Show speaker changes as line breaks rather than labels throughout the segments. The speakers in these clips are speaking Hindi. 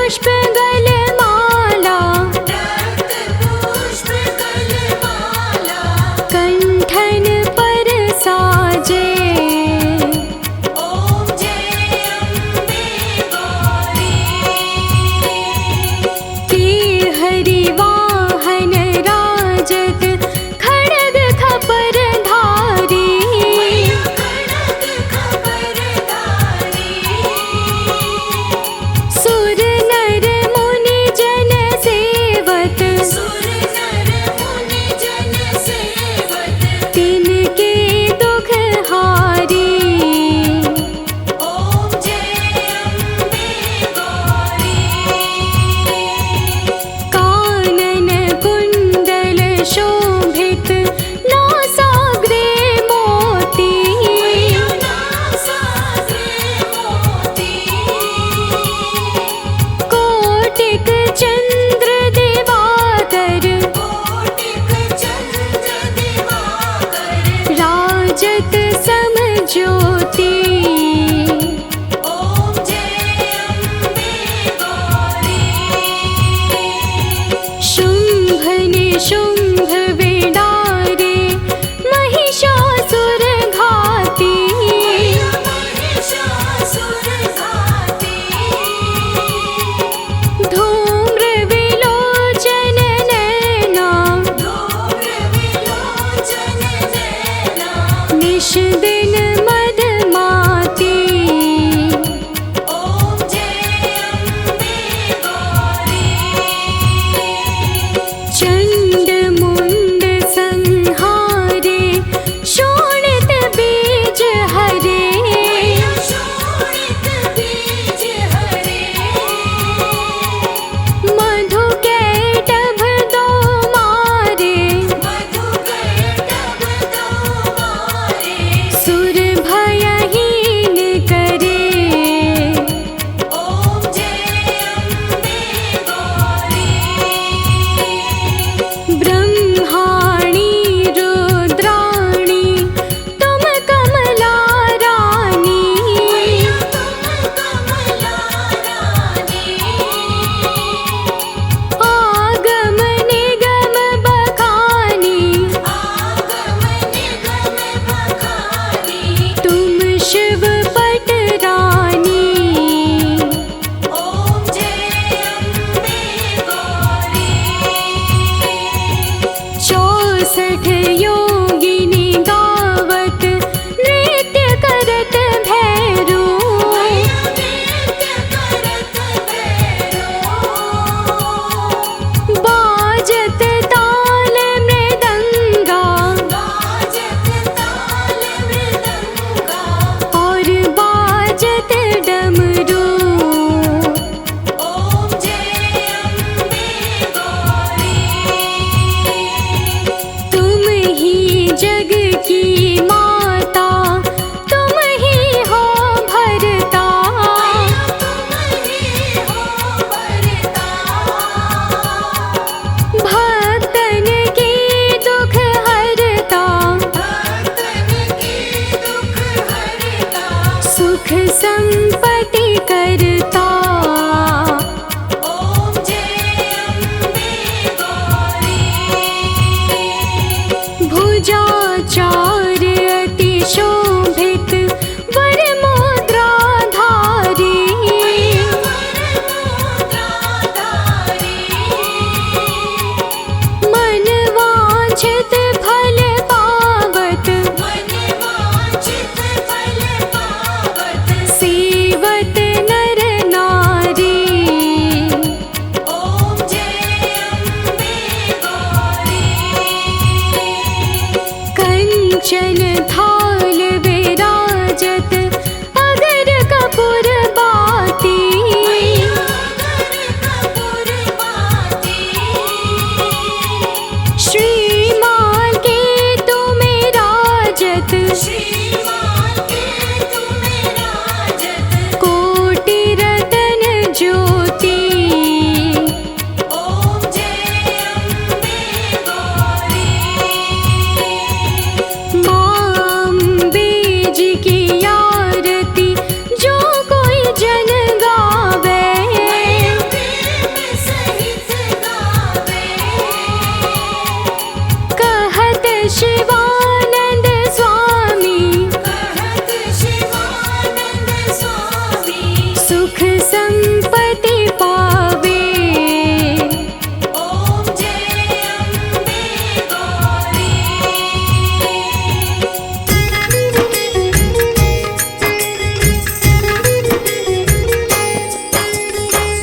पुष्प गलमाला, कंठन पर साजे। की हरि वाहन राजत, खड्ग खपर धारी। सुर नर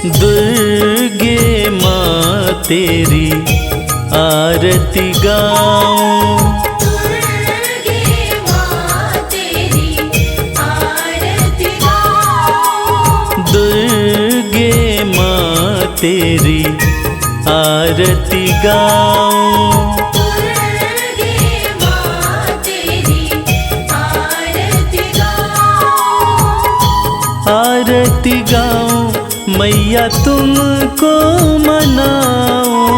दुर्गे माँ तेरी आरती गाऊं।
दुर्गे माँ तेरी आरती गाऊं।
दुर्गे माँ तेरी आरती गाऊं।
दुर्गे माँ तेरी आरती गाऊं।
आरती गाऊं मैया तुमको मनाऊं।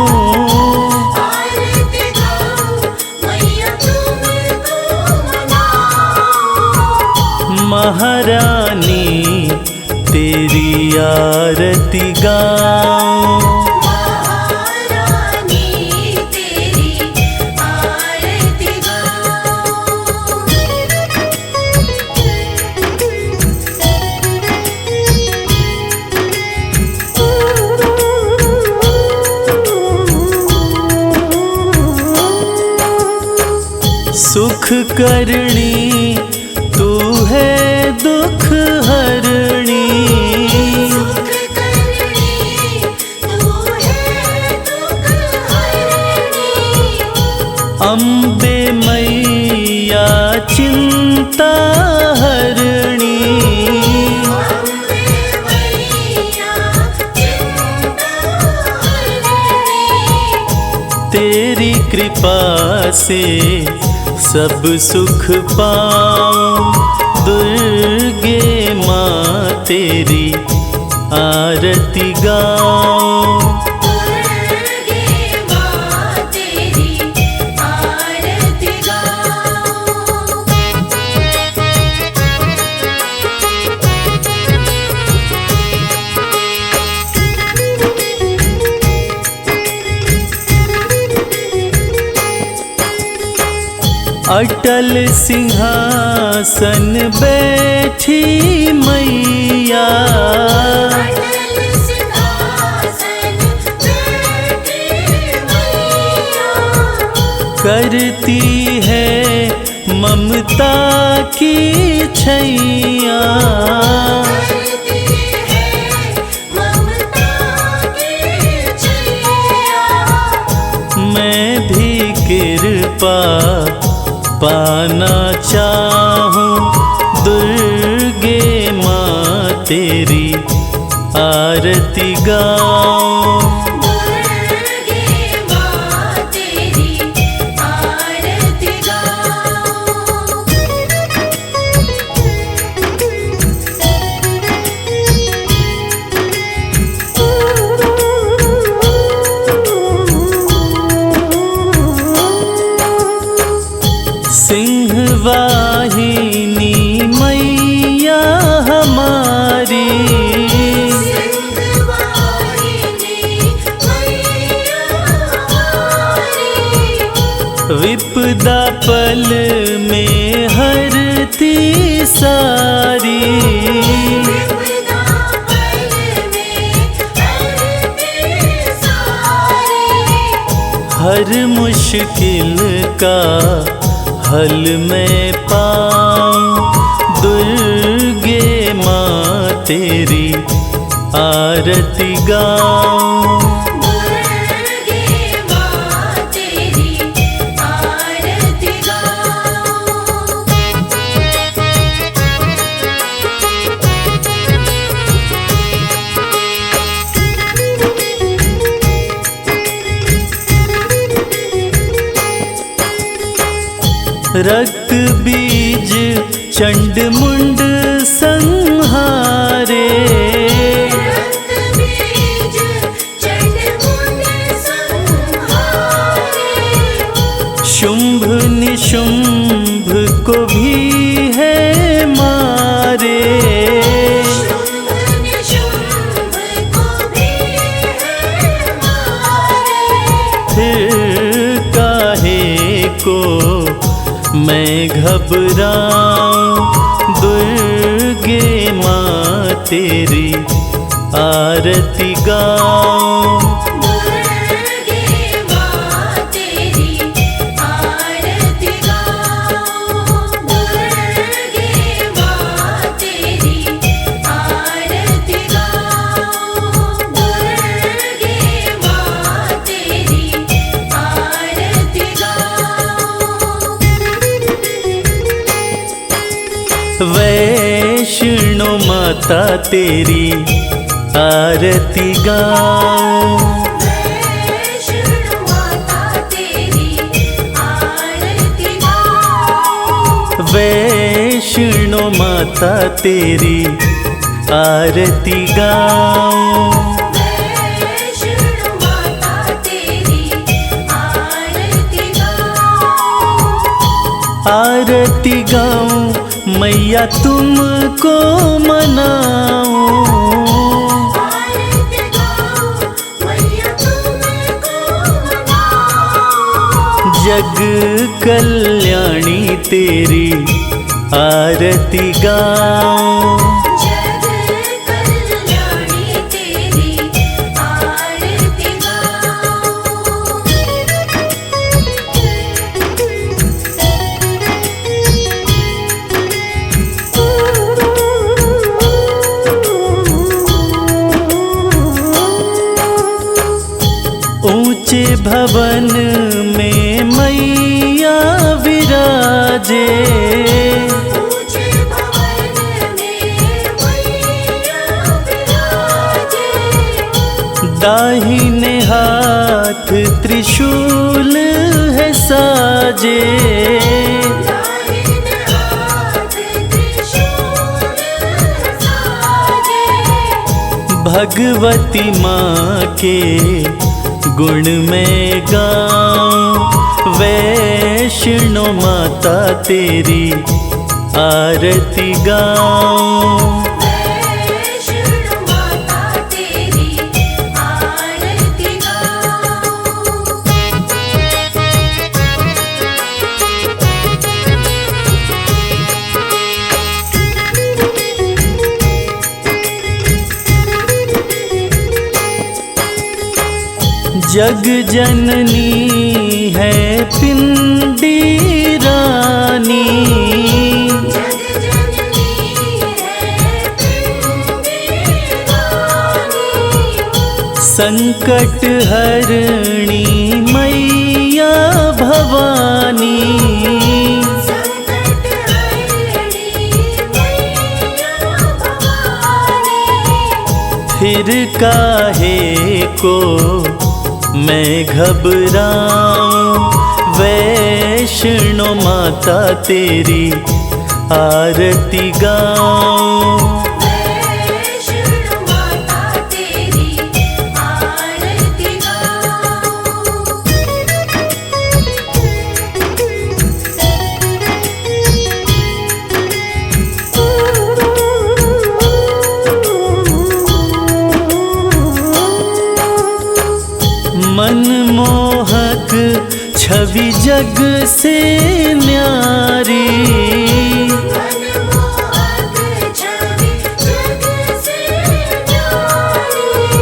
आरती गाऊं मैया तुमको मनाऊं।
महारानी तेरी आरती गाऊं।
महारानी तेरी आरती
सुख करणी तू है दुख हरणी।
सुख करणी तू है दुख हरणी।
अम्बे मैया चिंता हरणी।
अम्बे मैया चिंता हरणी।
तेरी कृपा से सब सुख पाऊं। दुर्गे माँ तेरी आरती गाऊं।
दुर्गे माँ तेरी आरती गाऊं।
अटल सिंहासन बैठी मैया।
अटल सिंहासन बैठी मैया।
करती है ममता की छैया।
करती है ममता की छैया।
मैं भी कृपा पाना चाहूं। दुर्गे माँ तेरी आरती गाऊं।
दुर्गे माँ तेरी आरती गाऊं।
सिंहवाहिनी मैया हमारी।
सिंहवाहिनी मैया हमारी।
विपदा पल में हरती सारी।
विपदा पल में हरती सारी।
हर मुश्किल का हल मैं पाऊं। दुर्गे माँ तेरी आरती गाऊं।
दुर्गे माँ तेरी आरती गाऊं।
रक्त बीज चंड मुंड संहारे।
रक्त बीज चंड मुंड संहारे।
शुंभ निशुंभ को भी है मारे।
शुंभ निशुंभ को भी है मारे।
फिर काहे को मैं घबराऊं। दुर्गे माँ तेरी आरती गाऊं।
दुर्गे माँ तेरी आरती गाऊं। दुर्गे माँ तेरी आरती गाऊं।
माता तेरी आरती गाऊं।
वैष्णो माता तेरी आरती गाऊं।
वैष्णो माता तेरी आरती गाऊं।
वैष्णो माता तेरी आरती गाऊं।
आरती गाऊं मैया तुमको मनाऊं।
आरती गाऊं मैया तुमको मनाऊं।
जग कल्याणी तेरी आरती गाऊं।
जग कल्याणी तेरी आरती
ऊंचे भवन में मैया विराजे।
ऊंचे भवन में मैया विराजे।
दाहिने हाथ त्रिशूल है साजे।
दाहिने हाथ त्रिशूल साजे।
भगवती माँ के गुण में गाऊं। वैष्णो माता तेरी आरती गाऊं।
वैष्णो माता तेरी आरती गाऊं।
जग जननी है पिंडी रानी।
जग जननी है पिंडी रानी।
संकट हरणी मैया भवानी।
संकट हरणी मैया भवानी।
फिर काहे को मैं घबराऊं। वैष्णो माता तेरी आरती गाऊं।
वैष्णो माता तेरी आरती गाऊं।
मनमोहक छवि जग से न्यारी।
मनमोहक छवि जग से न्यारी।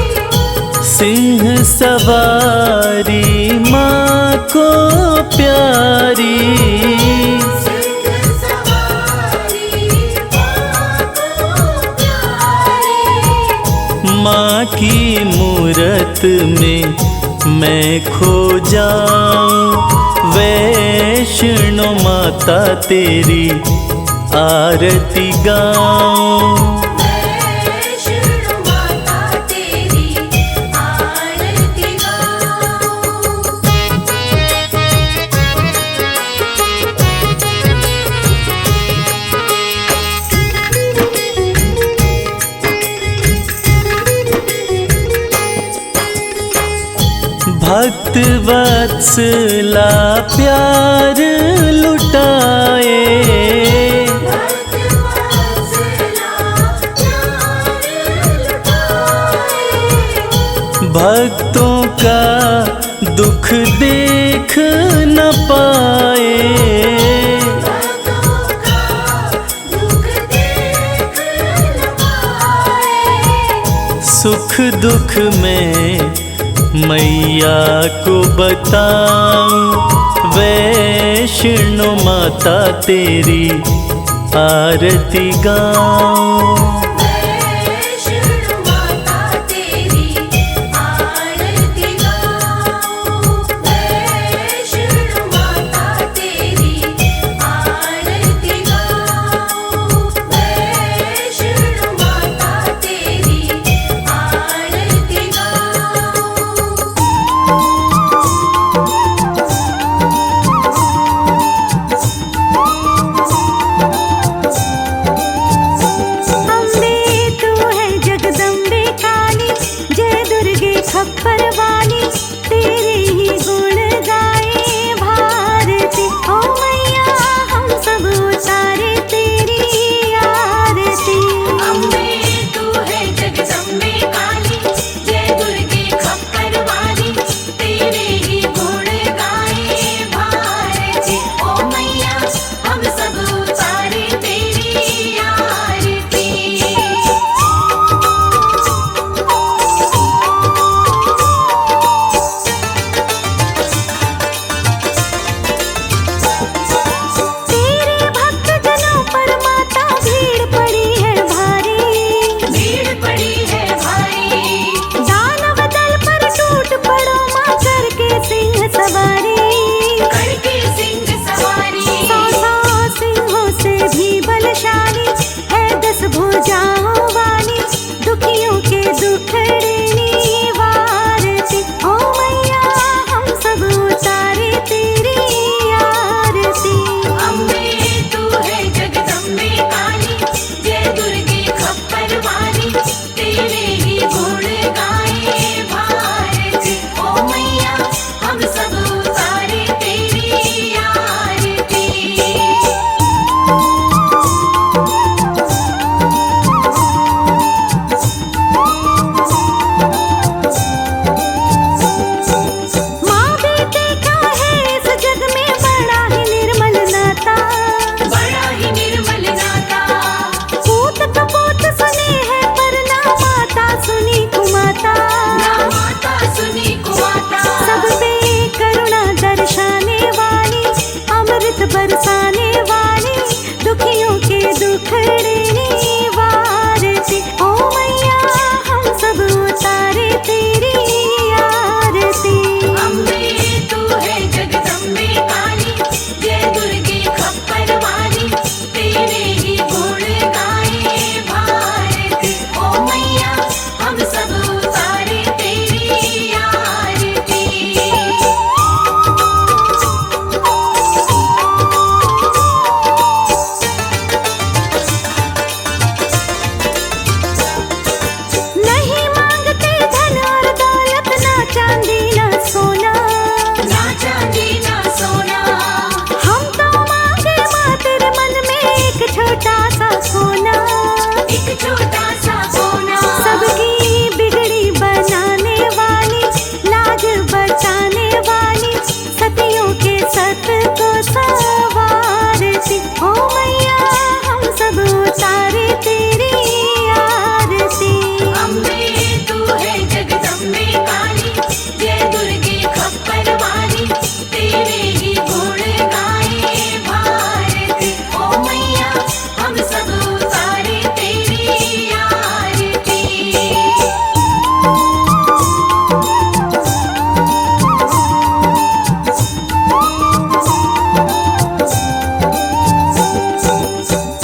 सिंह सवारी माँ को प्यारी।
सिंह सवारी माँ को प्यारी।
माँ की मूरत में मैं खो जाऊं। वैष्णो माता तेरी आरती गाऊं।
वैष्णो माता तेरी आरती गाऊं।
भक्त वत्सला प्यार लुटाए।
भक्त वत्सला प्यार लुटाए।
भक्तों का दुख देख न पाए।
भक्तों का दुख देख न पाए।
सुख दुख में मैया को बताऊं। वैष्णो माता तेरी आरती गाऊं।
वैष्णो माता तेरी आरती गाऊं। वैष्णो माता तेरी आरती गाऊं। वैष्णो माता
खप्पर वाली तेरे ही गुण गाए भारती। ओ मैया हम सब उतारे तेरी आरती।
अम्बे तू है जगदम्बे काली, जय दुर्गे खप्पर वाली, तेरे ही गुण गाए भारती। ओ मैया हम सब उतारे तेरी आरती।
तेरे भक्त जनों पर माता भीड़ पड़ी है भारी,
भीड़ पड़ी है भारी,
दानव दल पर टूट पड़ो माँ करके सिंह सवारी।
करके सिंह सवारी,
100 सिंहों से भी बलशाली है 10 भुजाओं वाली, दुखियों के दुखड़े वारती। ओ मैया हम सब उतारे तेरी आरती।
अम्बे तू है जगदम्बे काली, जय दुर्गे खप्पर वाली, तेरे ही गुण गाए भारती। ओ मैया हम सब उतारे तेरी आरती।
माँ बेटे का है इस जग में बड़ा ही निर्मल नाता,
बड़ा ही निर्मल नाता,
पूत कपूत सुने है पर ना माता सुनी कुमाता।
ना माता सुनी कुमाता,
सब पे करुणा दर्शाने वाली, अमृत बरसाने वाली, दुखियों के दुखड़े वारती। ओ मैया हम सब उतारे तेरी आरती।
अम्बे तू है जगदम्बे काली, जय दुर्गे खप्पर वाली, तेरे ही गुण गाए भारती। ओ मैया हम सब उतारे तेरी आरती।
नहीं मांगते धन और दौलत, ना चांदी ना सोना,
ना चांदी ना सोना,
हम तो मांगे माँ तेरे मन में एक छोटा सा सोना।
एक छोटा सा सोना,
सबकी बिगड़ी बनाने वाली, लाज बचाने वाली, सतियों के सत को सवारती। ओ मैया हम सब उतारे तेरी आरती।
अम्बे तू है जगदम्बे काली, जय दुर्गे खप्पर वाली, तेरे ही गुण गाए भारती। ओ मैया हम सब उतारे तेरी आरती।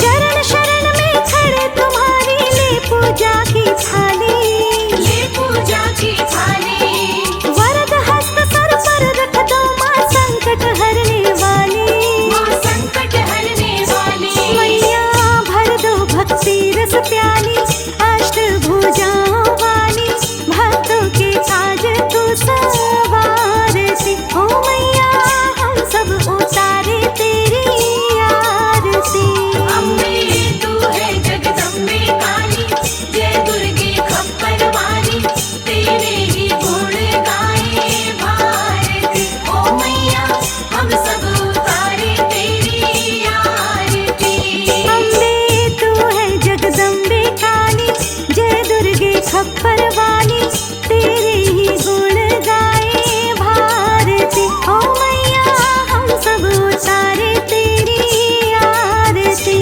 चरण शरण में खड़े तुम्हारी ले पूजा की थाली,
ले पूजा की थाली,
वरद हस्त सर पर रख दो माँ संकट हरने वाली।
माँ संकट हरने वाली,
मैया भर दो भक्ति रस प्याली, अष्ट भुजाओं वाली, भक्तों के काज तू सवारती। ओ मैया हम सब उतारे तेरी आरती।
अम्बे तू है जगदम्बे काली, जय दुर्गे खप्पर वाली, तेरे ही गुण गाए भारती। ओ मैया हम सब उतारे तेरी आरती।
अम्बे तू है जगदम्बे काली, जय दुर्गे खप्पर वाली, तेरे ही गुण गाए भारती। ओ मैया हम सब उतारे तेरी आरती।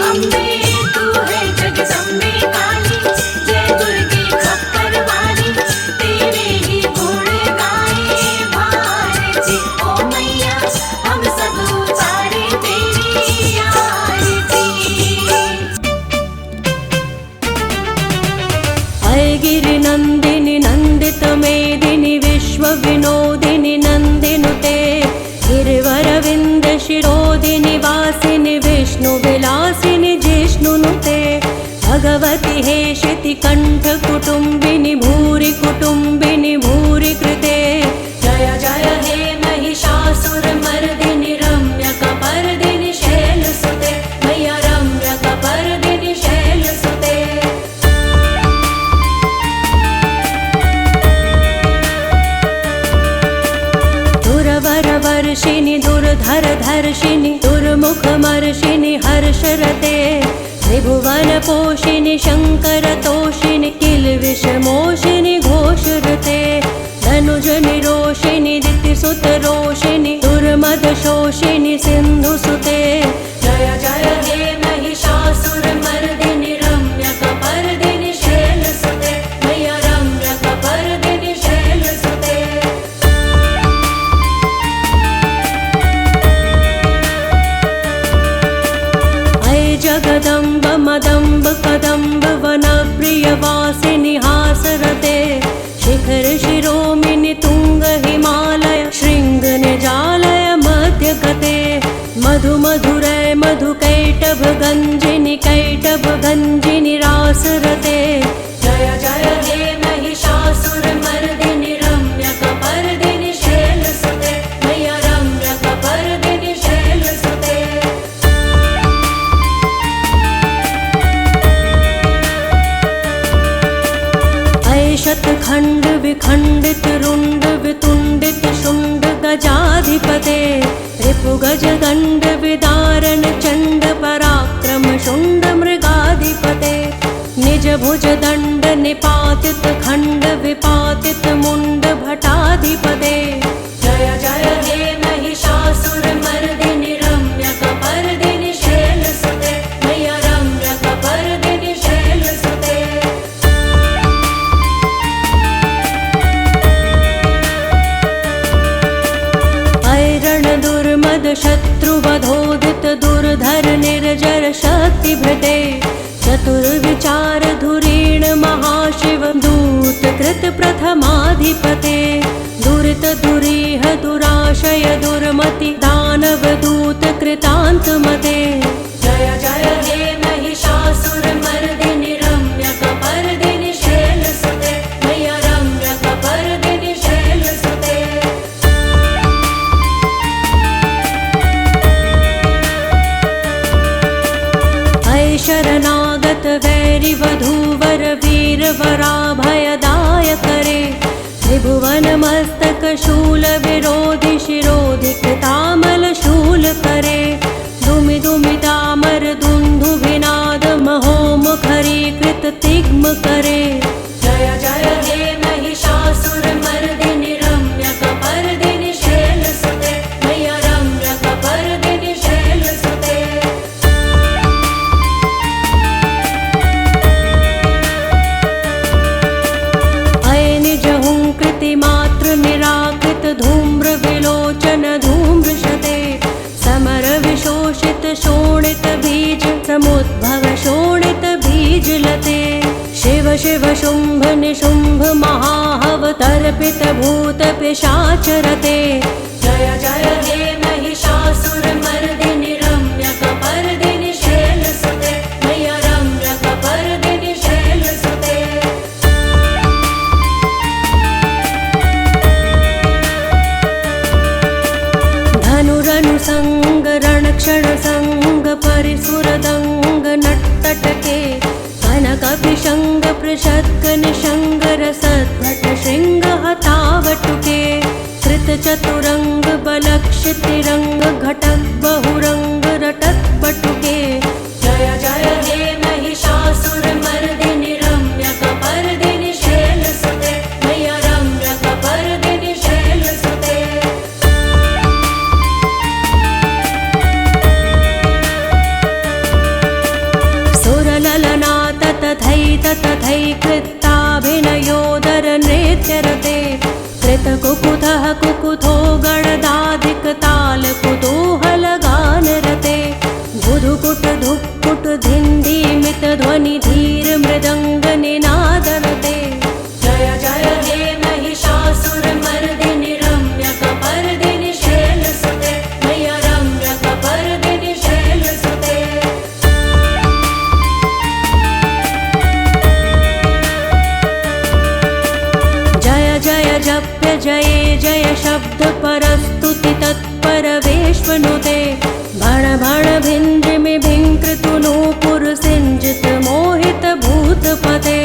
अम्बे तू है जगदम्बे काली, जय दुर्गे खप्पर वाली, तेरे ही गुण गाए भारती। ओ मैया हम सब उतारे तेरी आरती।
ऐगिरि नन्दिनि नन्दित मेदिनि विश्व विनोदिनि नन्दिनुते, गिरिवरविन्द शिरोदिनि वासिनि विष्णु विलासिनि जिष्णुनुते, भगवति हेशिति कंठ कुटुम्बिनि भूरि कुटुम्बिनि भू दुर्धरवर्षिणि दुर्धरधर्षिणि दुर्मुखमर्षिणि हर्षरते त्रिभुवनपोषिणि शङ्करतोषिणि किल्बिषमोषिणि घोषरते धनुजनिरोषिणि दितिसुतरोषिणि दुर्मदशोषिणि सिन्धुसुते जय जय हे महिषासुरमर्दिनि रम्यकपर्दिनि शैलसुते मैया रम्यकपर्दिनि शैलसुते। अये जगदम्ब मदम्ब कदम्ब वनप्रियवासिनि हासरते शिखर शिरोमिनि तुंग हिमालय शृंग निजालय मध्यगते मधु मधुरै मधुकैटभ गंजिनि कैटभ गंजिनि रासरते जय जय हे महिषासुरमर्दिनि रम्यकपर्दिनि शैलसुते मैया रम्यकपर्दिनि शैलसुते। अये शतखंड विखंडित रुंड वितुंडित शुंड गजाधिपते रिपुगज दंड विदारण चंड पराक्रम शुंड मृगाधिपते निज भुज दंड निपातित खंड विपातित मुंड भटाधिपते जय जय हे महिषासुरमर्दिनि रम्यकपर्दिनि शैलसुते मैया रम्यकपर्दिनि शैलसुते। दुर्मद शत्रुवधोदित दुर्धर निर्जर शक्तिभृते चतुर्विचार धुरीण महाशिव दूत कृत प्रथमाधिपते दुरित दुरीह दुराशय दुर्मति दानव दूत कृतान्तमते जय जय हे महिषासुरमर्दिनि रम्यकपर्दिनि शैलसुते मैया रम्यकपर्दिनि शैलसुते। शरणागत वैरि वधूवर वीर वराभयदाय करे त्रिभुवन मस्तक शूल विरोधि शिरोधि कृतामल शूल करे दुमि दुमि दामर दुंदु विनाद महोमुखरी कृत तिग्म करे जय जय हे महिषासुरमर्दिनि रम्यकपर्दिनि शैलसुते मैया रम्यकपर्दिनि शैलसुते। मात्र निराकृत धूम्र विलोचन धूम्रशते समर विशोषित शोणित बीज समुद्भव शोणित बीज लते शिव शिव शुंभ निशुंभ महाहव तर्पित भूत पिशाचरते जय जय हे महिषासुरमर्दिनि रम्यकपर्दिनि शैलसुते मैया रम्यकपर्दिनि शैलसुते। धनुरनुसंग रणक्षण संग परिसुरदंग नट्टटके कनकपिशंग पृषत्क निशंग रसद्भट शृंग हतावटुके कृत चतुरंग बलक्षितिरंग घटक बहुरंग रटक बटुके जय जय हे महिषासुरमर्दिनि रम्यकपर्दिनि शैलसुते मैया रम्यकपर्दिनि शैलसुते। तथैकृत्ताभिनयोदर नृत्यरते कृतकुकुथः कुकुथो गणदाधिक ताल कुतूहलगानरते बुधुकुट धुक्कुट धिन्धीमित ध्वनि धीर मृदंग निनादरते जय जय हे महिषासुरमर्दिनि रम्यकपर्दिनि शैलसुते मैया रम्यकपर्दिनि शैलसुते। जप्य जये जय शब्द परस्तुति तत्पर वेश्वनुते भण भण भिन्द्रिमि भिङ्कृतु नूपुर सिंजित मोहित भूतपते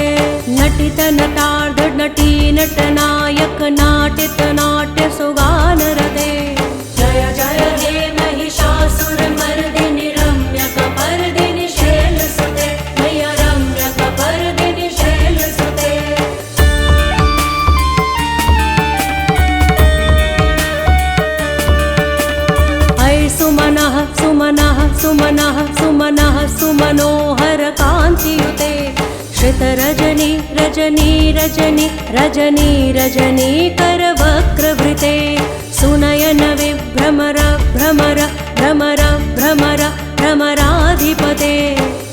नटित नटार्ध नटी नटनायक नाटित नाट्य सुगानरते सुमनः सुमनः सुमनोहर कान्तियुते श्रितरजनी रजनी रजनी रजनी रजनी करवक्रवृते सुनयन विभ्रमर भ्रमर भ्रमर भ्रमर भ्रमराधिपते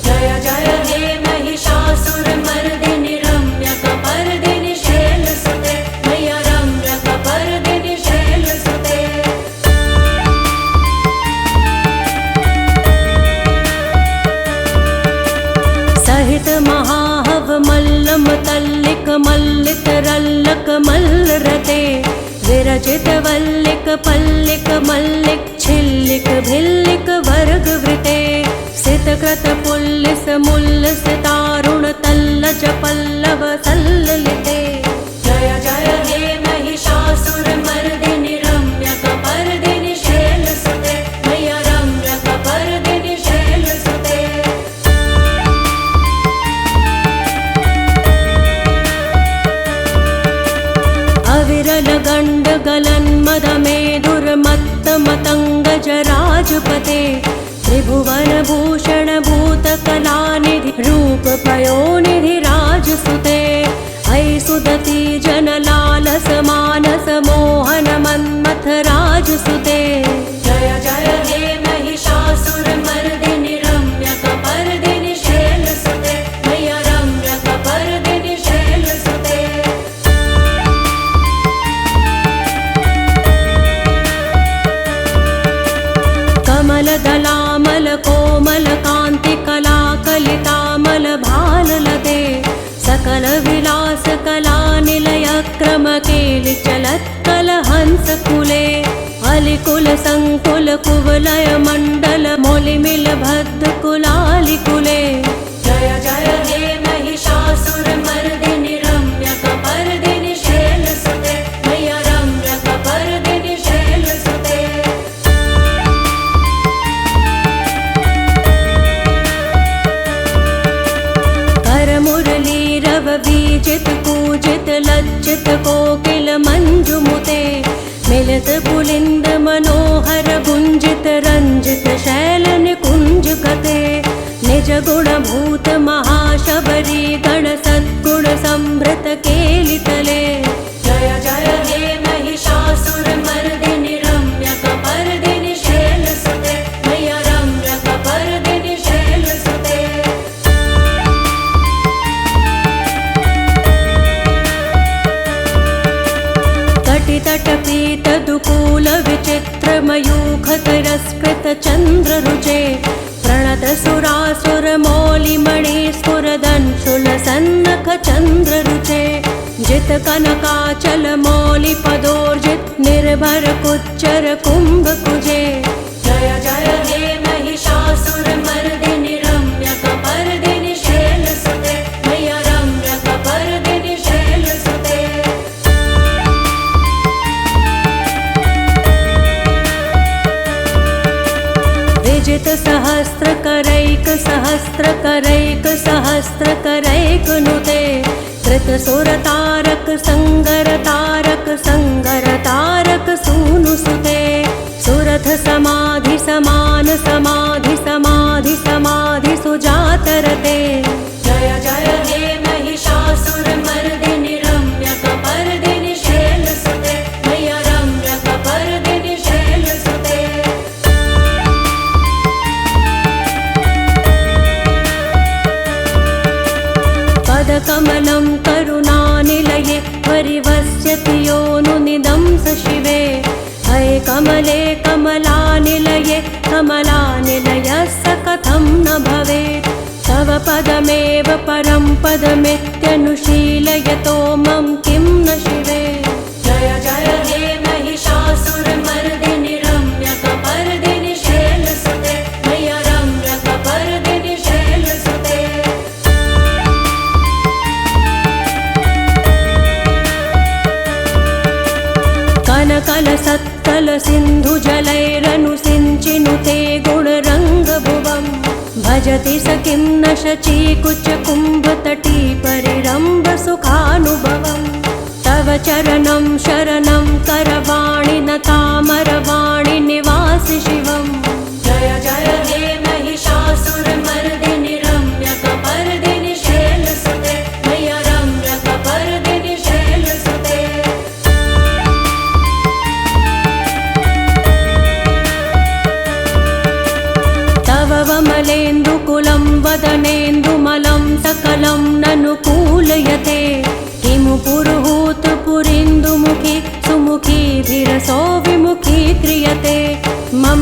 जय जय हे महिषासुरमर्दिनि रम्यकपर्दिनि शैलसुते मय्या रम्यकपर्दिनि शैलसुते सहित महाहव मल्लम तल्लिक मल्लिक रल्लक मल्लरते विरचित वल्लिक पल्लिक मल्लिक छिल्लिक भिल्लिक वर्गवृते सितकृत पुल्लिस मुल्लिस तारुण तल्लज पल्लव सल्ललिते जय जय हे महिषासुरमर्दिनि रम्यकपर्दिनि शैलसुते मय्या रम्यकपर्दिनि शैलसुते अविरल गण्ड गलन्मदमेधुर्मत्त मतङ्गजराजपते त्रिभुवनभूषण भूतकलानिधि रूप पयोनिधि राजसुते अयि सुदति जनलालस मानस मोहन मन्मथ राजसुते जय जय हे महिषासुरमर्दिनि रम्यकपर्दिनि शैलसुते मय्या रम्यकपर्दिनि शैलसुते कमलदलामल कोमल कान्ति कला कलितामल भाललते सकल विलास कला निलय क्रम केलि चलत् कलहंस कुले अलिकुल संकुल कुवलय मंडल मोलिमिल भद्द कुलालि कुले जय जय हे महिषासुरमर्दिनि रम्यकपर्दिनि शैलसुते मय्या रम्यकपर्दिनि शैलसुते करमुरलीरव बीजित कूजित लज्जित कोकिल मंजुमुते मिलित पुलिंद मनोहर गुंजित रंजित शैल निकुंज गते निज गुण भूत महाशबरी गण सद्गुण संभृत केलितले जय जय हे महिषासुरमर्दिनि रम्यकपर्दिनि शैलसुते मय्या रम्यकपर्दिनि शैलसुते कटितटपीत दुकूल विचित्र मयूख तिरस्कृत चंद्र रुचे प्रणत सुरासुर मौलि मणि स्फुरदंशुल सन्नख चंद्र रुचे जित कनकाचल मौलि पदोर्जित निर्भर कुच्चर कुंभ कुजे जय जय हे महिषासुरमर्दिनि रम्यकपर्दिनि शैलसुते मय्या रम्यकपर्दिनि शैलसुते विजित सहस्र करैक सहस्र करैक सहस्र करैक नुते कृत सुर तारक संगर तारक संगर तारक सूनु सुते सुरथ समाधि समान समाधि समाधि समाधि सुजातरते जय जय हे महिषासुरमर्दिनि रम्यकपर्दिनि शैलसुते मय्या रम्यकपर्दिनि शैलसुते पदकमलं करुणानिलये परिवस्यति योनुनिदं स शिवे हये कमले कमलानिलये कमलानिलयस्य कथं न भवेत् तव पदमेव परं पदमित्यनुशीलयतो मम किं न शिवे जय जय हे महिषासुरमर्दिनि रम्यकपर्दिनि शैलसुते मय्या रम्यकपर्दिनि शैलसुते कनकल सत्तल सिंधु जलैरनुसिञ्चिनुते गुणरङ्गभुवम् भजति स किं न शचीकुच कुम्भतटी परिरम्भ सुखानुभवम् तव चरणं शरणं करवाणि न तामरवाणि निवासि शिवम् जय जय हे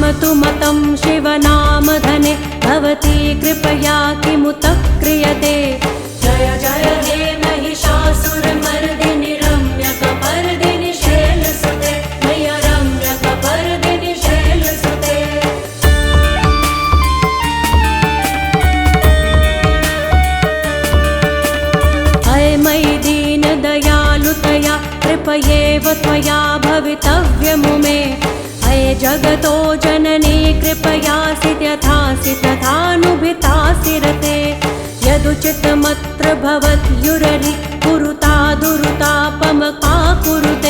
जन्मतु मतं शिवनामधने भवती कृपया किमुत क्रियते। जय जय हे महिषासुरमर्दिनि रम्यकपर्दिनि शैलसुते मय्या रम्यकपर्दिनि शैलसुते। अये मयि दीनदयालुतया कृपयेव त्वया भवितव्यमुमे। अये जगतो जननी कृपयासि यथासि तथानुभितासि रते। यदुचितमत्र भवत्युररि कुरुता दुरुतापमका कुरुते।